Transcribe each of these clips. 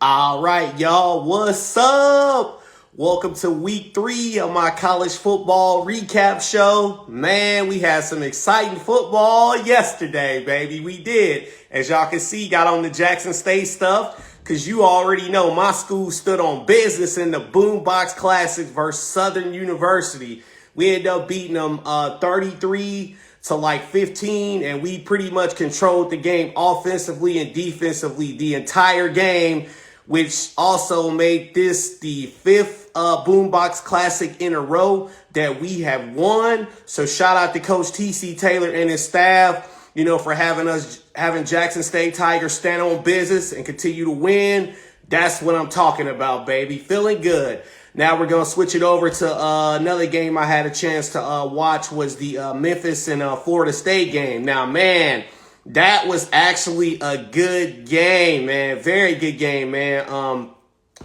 All right, y'all, what's up? Welcome to week 3 of my college football recap show. Man, we had some exciting football yesterday, baby. We did. As y'all can see, got on the Jackson State stuff because you already know my school stood on business in the Boombox Classic versus Southern University. We ended up beating them 33 to like 15, and we pretty much controlled the game offensively and defensively the entire game, which also made this the 5th Boombox Classic in a row that we have won. So shout out to Coach T.C. Taylor and his staff, for having Jackson State Tigers stand on business and continue to win. That's what I'm talking about, baby. Feeling good. Now we're going to switch it over to another game I had a chance to watch was the Memphis and Florida State game. Now, man, that was actually a good game, man. Very good game, man.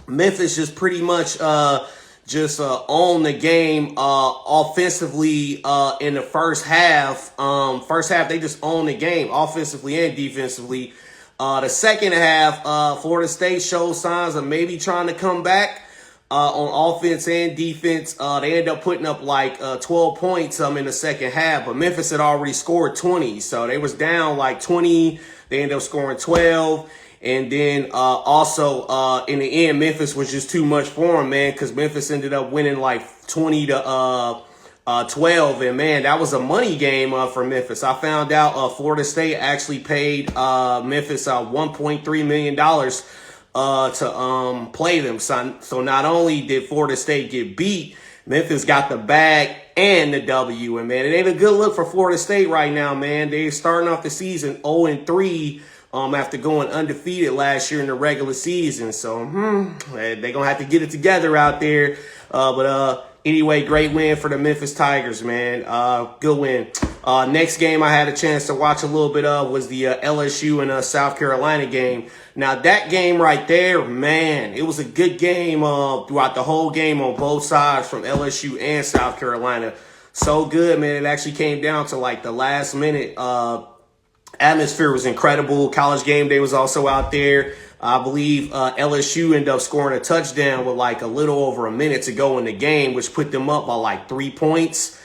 Memphis just pretty much owned the game offensively in the first half. First half, they just owned the game offensively and defensively. The second half, Florida State showed signs of maybe trying to come back on offense and defense. They ended up putting up like 12 points in the second half, but Memphis had already scored 20. So they was down like 20. They ended up scoring 12. And then also in the end, Memphis was just too much for them, man, because Memphis ended up winning like 20 to 12. And, man, that was a money game for Memphis. I found out Florida State actually paid Memphis $1.3 million to play them. So not only did Florida State get beat, Memphis got the bag and the W. And, man, it ain't a good look for Florida State right now, man. They're starting off the season 0-3 after going undefeated last year in the regular season. So they're going to have to get it together out there. Anyway, great win for the Memphis Tigers, man. Good win. Next game I had a chance to watch a little bit of was the LSU and South Carolina game. Now, that game right there, man, it was a good game throughout the whole game on both sides from LSU and South Carolina. So good, man. It actually came down to like the last minute. Atmosphere was incredible. College game day was also out there. I believe LSU ended up scoring a touchdown with like a little over a minute to go in the game, which put them up by like 3 points.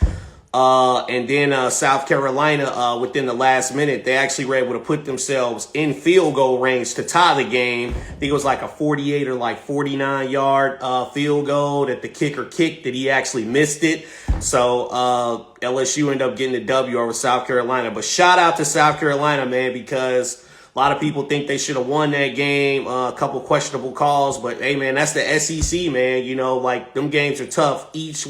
And then South Carolina, within the last minute, they actually were able to put themselves in field goal range to tie the game. I think it was like a 48 or like 49-yard field goal that the kicker kicked that he actually missed it. So LSU ended up getting the W over South Carolina. But shout out to South Carolina, man, because a lot of people think they should have won that game. A couple questionable calls. But, hey, man, that's the SEC, man. Like them games are tough each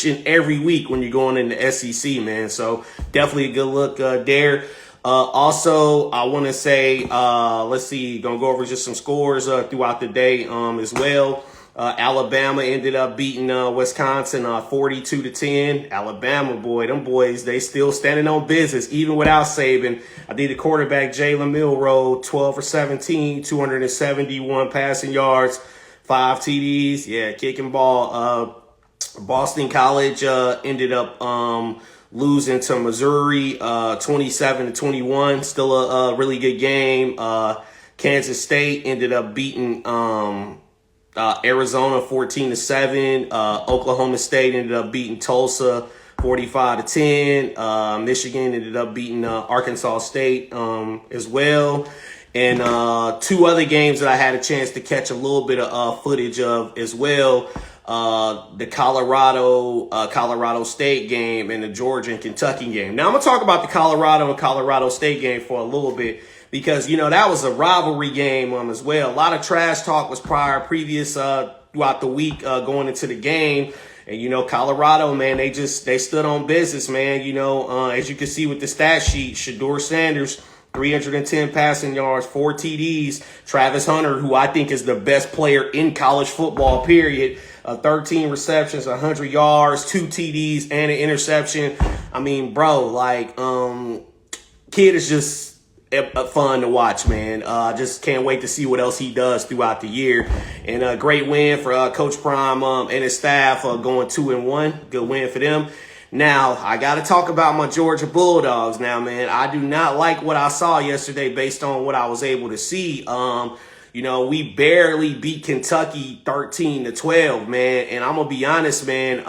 and every week when you're going in the SEC, man. So definitely a good look there. Also, I want to say, let's see, going to go over just some scores throughout the day as well. Alabama ended up beating Wisconsin 42-10. Alabama, boy, them boys, they still standing on business, even without Saban. I think the quarterback, Jalen Milroe, 12 for 17, 271 passing yards, 5 TDs. Yeah, kicking ball. Boston College ended up losing to Missouri 27-21. Still a really good game. Kansas State ended up beating Arizona 14-7. Oklahoma State ended up beating Tulsa 45-10. Michigan ended up beating Arkansas State as well. And 2 other games that I had a chance to catch a little bit of footage of as well. The Colorado State game and the Georgia and Kentucky game. Now I'm going to talk about the Colorado State game for a little bit because, that was a rivalry game as well. A lot of trash talk was previous throughout the week going into the game. And, Colorado, man, they stood on business, man. As you can see with the stat sheet, Shedeur Sanders, 310 passing yards, 4 TDs. Travis Hunter, who I think is the best player in college football, period. 13 receptions, 100 yards, 2 TDs, and an interception. I mean, bro, kid is just fun to watch, man. Just can't wait to see what else he does throughout the year. And a great win for Coach Prime and his staff going 2-1. Good win for them. Now, I got to talk about my Georgia Bulldogs now, man. I do not like what I saw yesterday based on what I was able to see. You know, we barely beat Kentucky 13-12, man. And I'm going to be honest, man.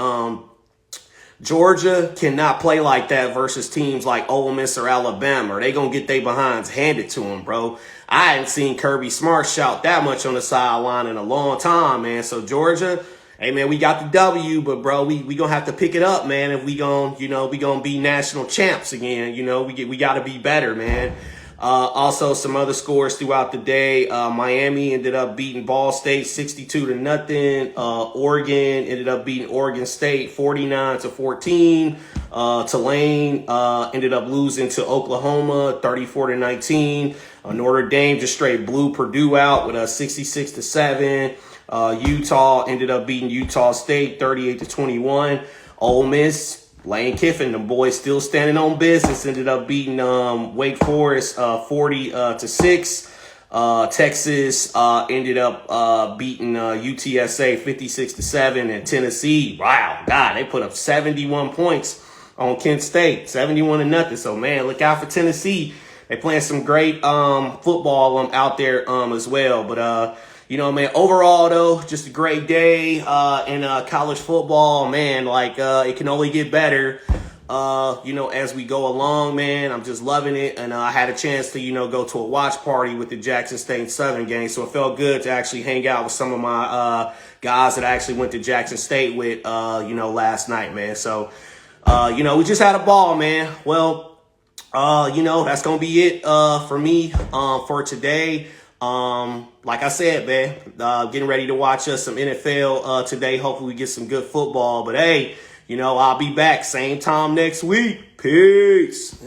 Georgia cannot play like that versus teams like Ole Miss or Alabama, or they going to get their behinds handed to them, bro. I hadn't seen Kirby Smart shout that much on the sideline in a long time, man. So Georgia, hey, man, we got the W, but, bro, we going to have to pick it up, man, if we going to, we going to be national champs again. We got to be better, man. Also, some other scores throughout the day. Miami ended up beating Ball State 62-0. Oregon ended up beating Oregon State 49-14. Tulane ended up losing to Oklahoma 34-19. Notre Dame just straight blew Purdue out with a 66-7. Utah ended up beating Utah State 38-21. Ole Miss, Lane Kiffin, the boys still standing on business, ended up beating Wake Forest 40-6. Texas ended up beating UTSA 56-7, and Tennessee, wow, God, they put up 71 points on Kent State, 71-0. So, man, look out for Tennessee. They playing some great football out there as well. But man, overall, though, just a great day in college football, man. Like, it can only get better, as we go along, man. I'm just loving it. And I had a chance to, go to a watch party with the Jackson State Southern game. So it felt good to actually hang out with some of my guys that I actually went to Jackson State with, last night, man. So, we just had a ball, man. Well, that's going to be it for me for today. Like I said, man, getting ready to watch some NFL today. Hopefully we get some good football. But, hey, I'll be back same time next week. Peace.